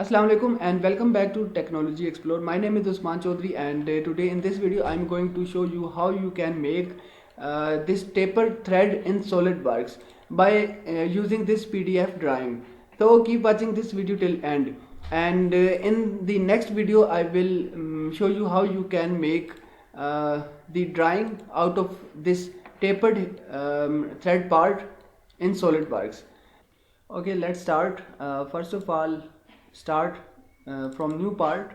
Assalamu alaikum and welcome back to Technology Explore. My name is Usman Chaudhary and today in this video I'm going to show you how you can make this tapered thread in SolidWorks by using this PDF drawing. So keep watching this video till end, and in the next video I will show you how you can make the drawing out of this tapered thread part in SolidWorks. Okay, let's start. First of all, start from new part,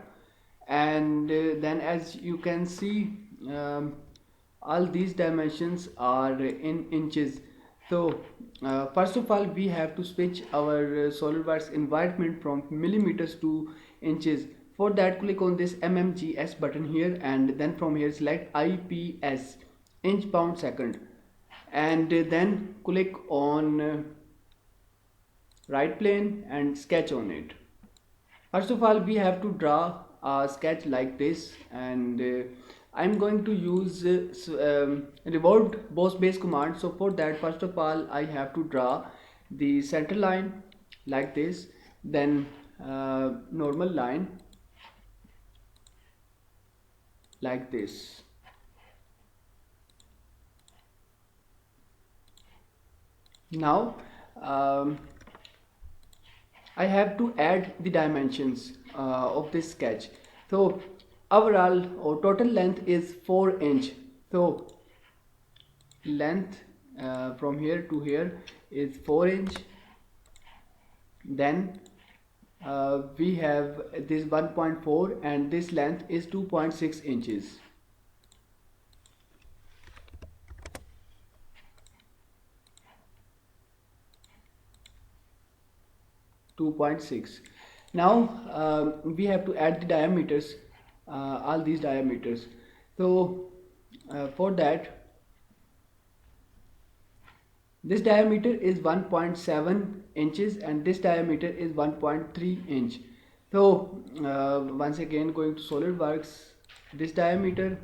and then as you can see, all these dimensions are in inches. So first of all, we have to switch our SolidWorks environment from millimeters to inches. For that, click on this mmgs button here, and then from here select IPS, inch pound second, and then click on right plane and sketch on it. First of all, we have to draw a sketch like this, and I'm going to use revolved boss base command. So for that, first of all, I have to draw the center line like this, then normal line like this. Now I have to add the dimensions of this sketch. So overall or total length is 4 inch. So length from here to here is 4 inch. Then we have this 1.4 and this length is 2.6 inches. Now we have to add the diameters, all these diameters. So for that, this diameter is 1.7 inches and this diameter is 1.3 inch. So once again, going to SolidWorks, this diameter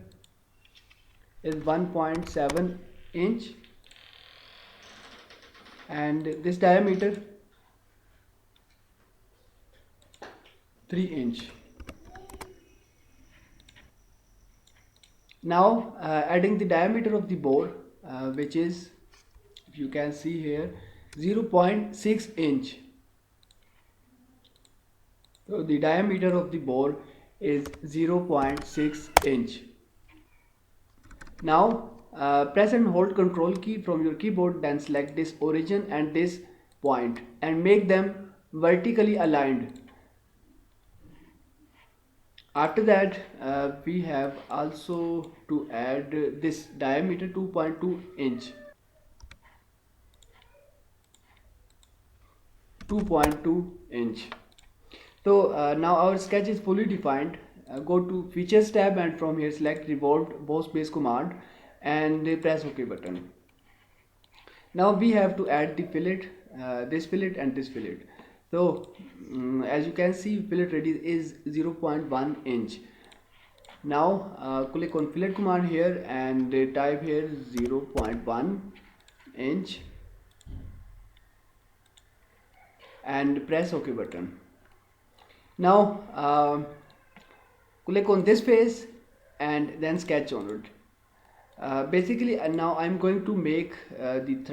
is 1.7 inch and this diameter 3 inch. Now adding the diameter of the bore, which is, if you can see here, 0.6 inch. So the diameter of the bore is 0.6 inch. Now press and hold Control key from your keyboard, then select this origin and this point and make them vertically aligned. After that, we have also to add this diameter 2.2 inch. 2.2 inch. So now our sketch is fully defined. Go to Features tab and from here select Revolved Boss Base command and press OK button. Now we have to add the fillet, this fillet and this fillet. So as you can see, fillet radius is 0.1 inch. Now click on fillet command here and type here 0.1 inch and press OK button. Now click on this face and then sketch on it. Basically now I'm going to make these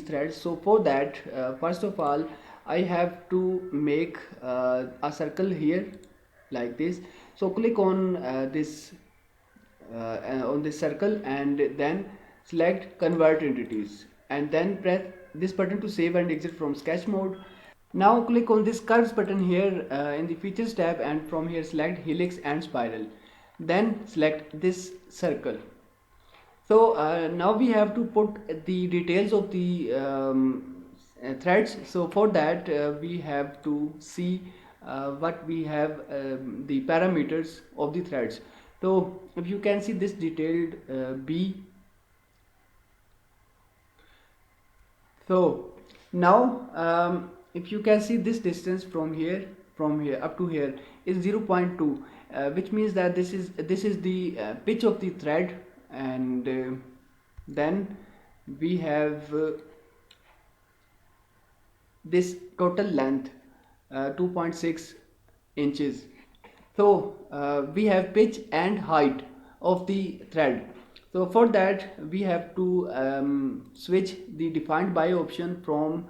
threads. So for that, first of all, I have to make a circle here like this. So click on this circle and then select convert entities and then press this button to save and exit from sketch mode. Now click on this curves button here in the features tab and from here select helix and spiral, then select this circle. So now we have to put the details of the threads. So for that we have to see what we have, the parameters of the threads. So if you can see this detailed B. So now if you can see this distance from here up to here is 0.2, which means that this is the pitch of the thread, and then we have this total length 2.6 inches. So we have pitch and height of the thread. So for that we have to switch the defined by option from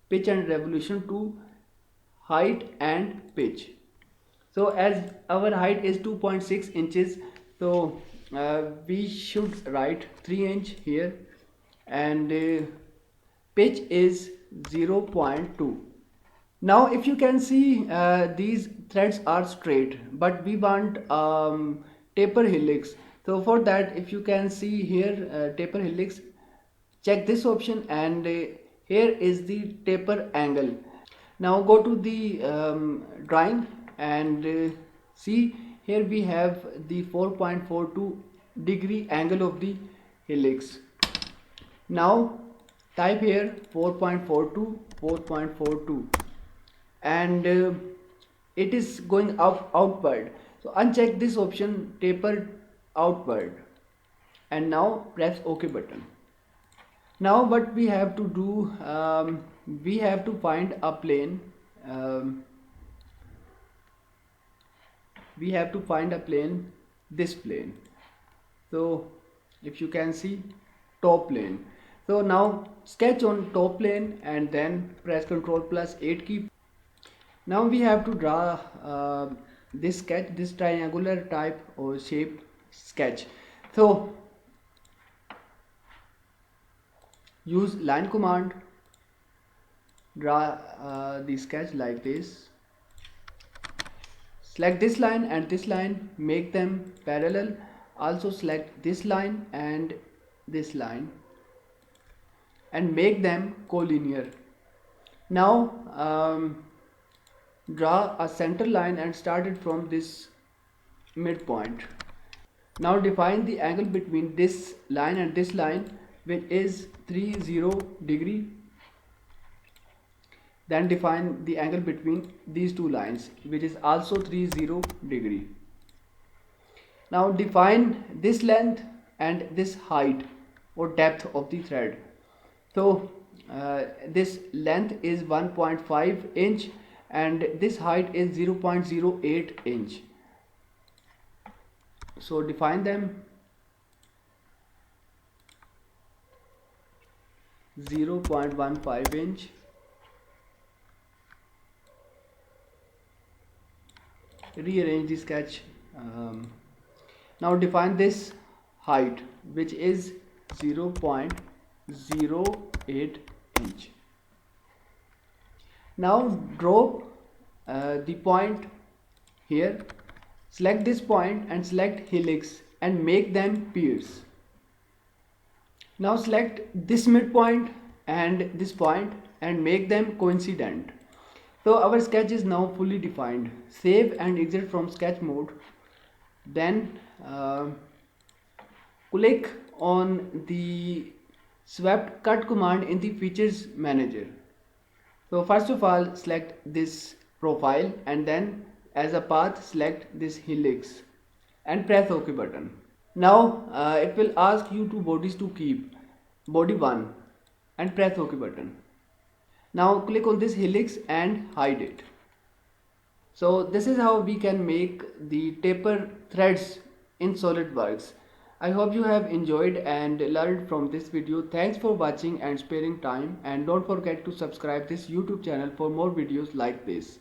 pitch and revolution to height and pitch. So as our height is 2.6 inches, so we should write 3 inch here, and pitch is 0.2. Now if you can see, these threads are straight, but we want taper helix. So for that, if you can see here, taper helix, check this option, and here is the taper angle. Now go to the drawing and see, here we have the 4.42 degree angle of the helix. Now type here 4.42, and it is going outward. So uncheck this option, tapered outward, and now press OK button. Now what we have to do, we have to find a plane. We have to find a plane, this plane. So if you can see, top plane. So now sketch on top plane and then press Ctrl+8 key. Now we have to draw this sketch, this triangular type or shape sketch. So use line command, draw the sketch like this. Select this line and this line, make them parallel. Also select this line and this line and make them collinear. Now draw a center line and start it from this midpoint. Now define the angle between this line and this line, which is 30 degree. Then define the angle between these two lines, which is also 30 degree. Now define this length and this height or depth of the thread. So this length is 1.5 inch and this height is 0.08 inch. So define them. 0.15 inch, rearrange the sketch. Now define this height, which is 0.08 inch. Now drop the point here, select this point and select helix and make them pairs. Now select this midpoint and this point and make them coincident. So our sketch is now fully defined. Save and exit from sketch mode. Then click on the swept cut command in the features manager. So first of all, select this profile and then as a path select this helix and press OK button. Now it will ask you two bodies to keep, body 1, and press OK button. Now click on this helix and hide it. So this is how we can make the taper threads in SolidWorks. I hope you have enjoyed and learned from this video. Thanks for watching and sparing time, and don't forget to subscribe this YouTube channel for more videos like this.